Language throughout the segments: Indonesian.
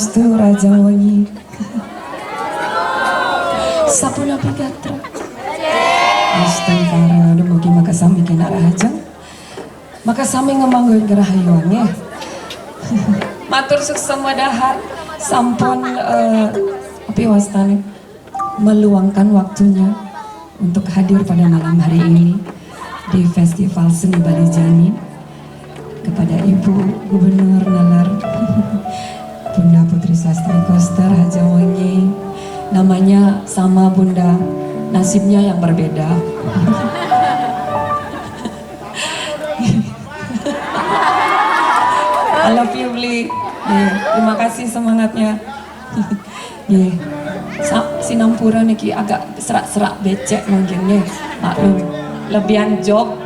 Swastiastu, Raja Wangi. Sapuna Pigatra. Astagfirullah, dumugi makasami kina rahajang. Makasami ngemanggoy gerahayuan ya. Matur suksema dahar sampun api wastani meluangkan waktunya untuk hadir pada malam hari ini di Festival Seni Bali Jani. Kepada Ibu Gubernur Nalar Bunda Putri Sastri Koster Hajawangi, namanya sama Bunda, nasibnya yang berbeda. I love you, Bli. Terima kasih semangatnya. Sinampura niki agak serak-serak becek mungkin nih, maklum. Lebihan job.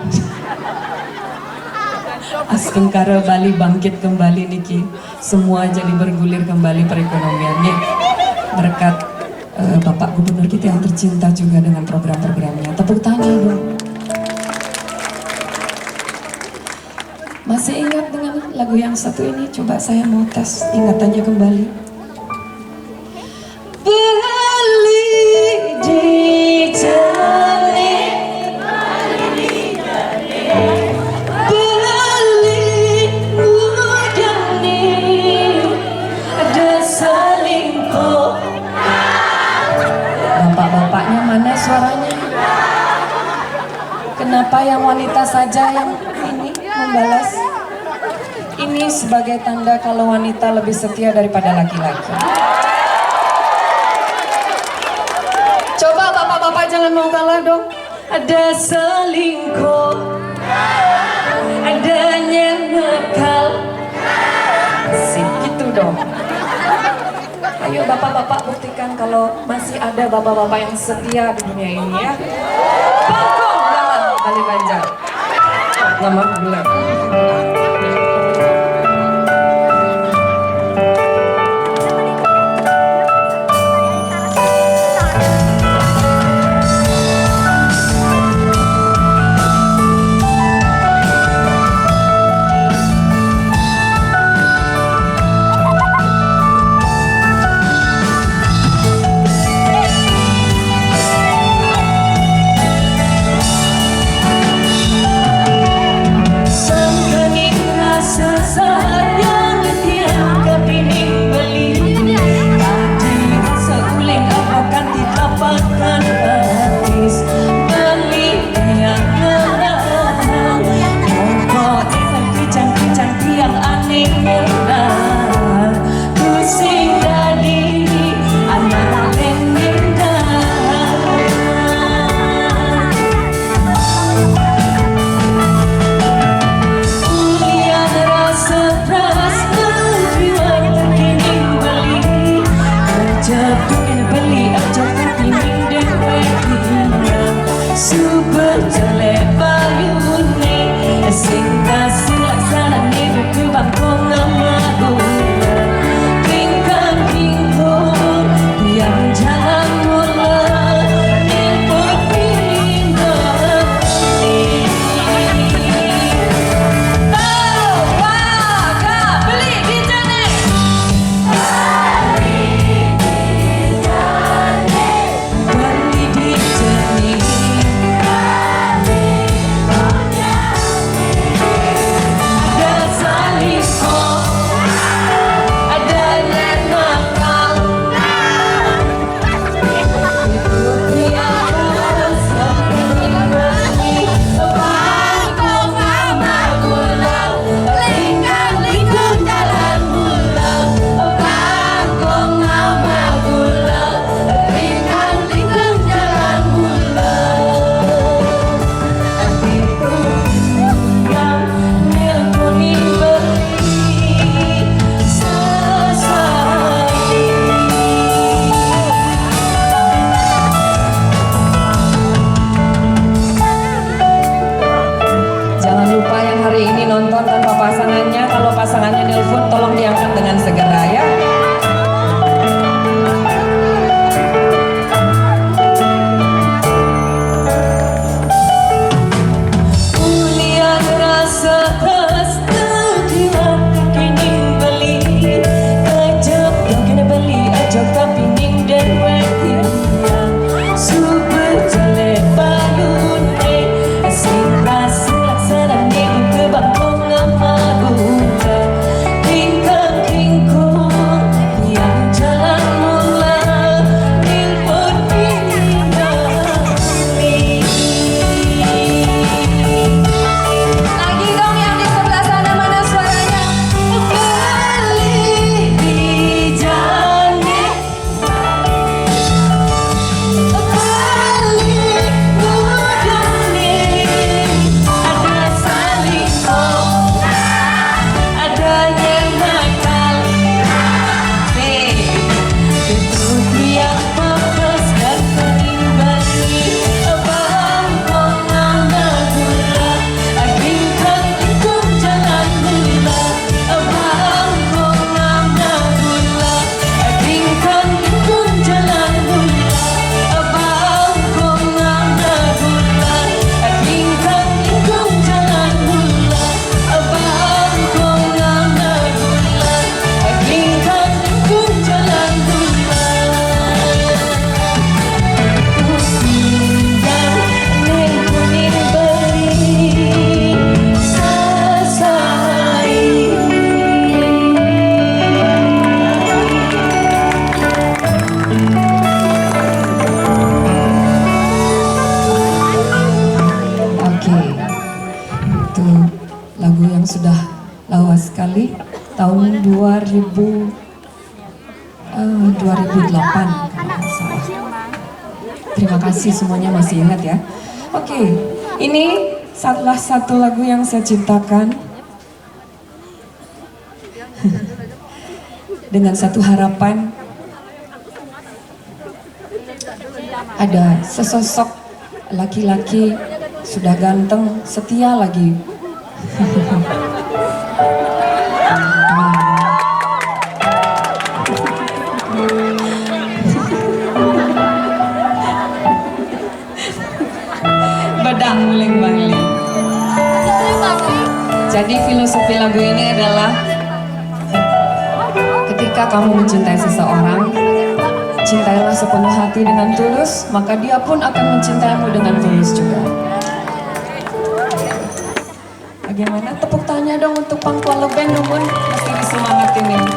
Astungkara Bali bangkit kembali niki, semua jadi bergulir kembali perekonomiannya berkat Bapak Gubernur kita yang tercinta juga dengan program-programnya. Tepuk tangan dong. Masih ingat dengan lagu yang satu ini? Coba saya mau tes ingatannya kembali. Bali di Jani, Bali Mudani, ada selingkuh. Bapak-bapaknya mana suaranya? Kenapa yang wanita saja yang ini membalas? Ini sebagai tanda kalau wanita lebih setia daripada laki-laki. Coba bapak-bapak jangan mau kalah dong. Ada selingkuh, adanya nakal. Sip gitu dong. Ayo bapak-bapak buktikan kalau masih ada bapak-bapak yang setia di dunia ini ya. Pangkong nama Bali Banjar. Nama bulan. Sangkani 2008 kalau nggak salah. Terima kasih semuanya masih ingat ya. Oke, ini salah satu lagu yang saya ciptakan dengan satu harapan, ada sesosok laki-laki sudah ganteng, setia lagi. Badang muling-muling. Jadi filosofi lagu ini adalah ketika kamu mencintai seseorang, cintailah sepenuh hati dengan tulus, maka dia pun akan mencintaimu dengan tulus juga. Bagaimana? Tepuk tangan dong untuk Pangkuala Band, Numun. Mesti disemangatin ini.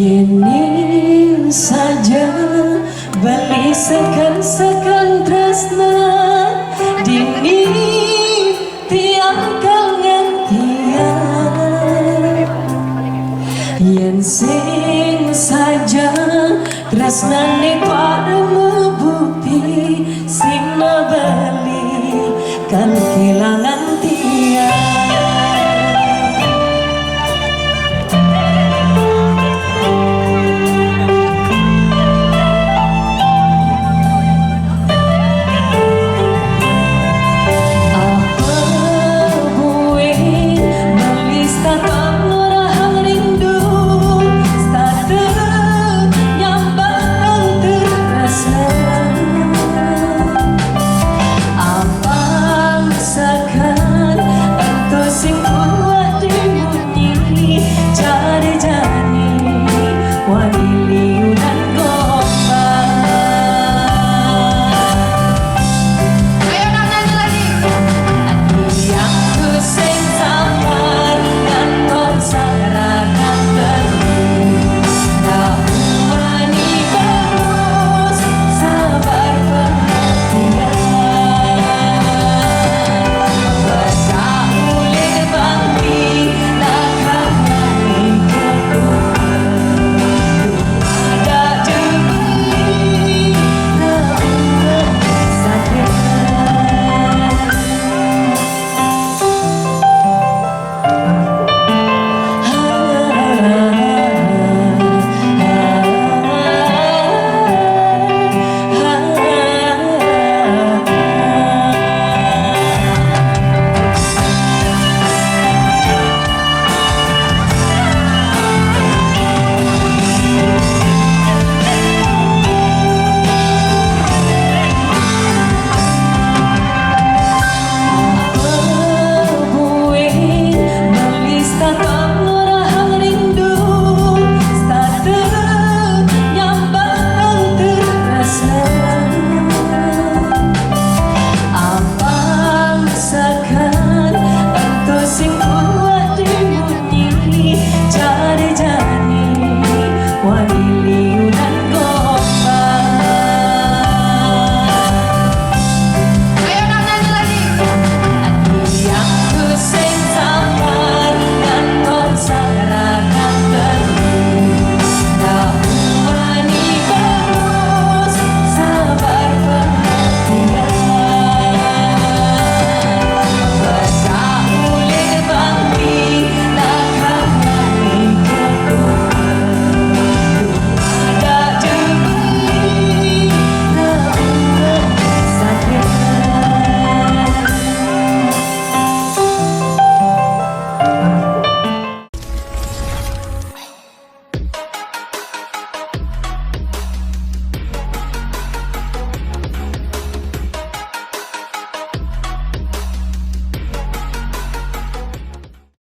Yening saja balisakan tresna dini tiang kangen tiang yen sing saja tresnane paremu bukti sing nabali kan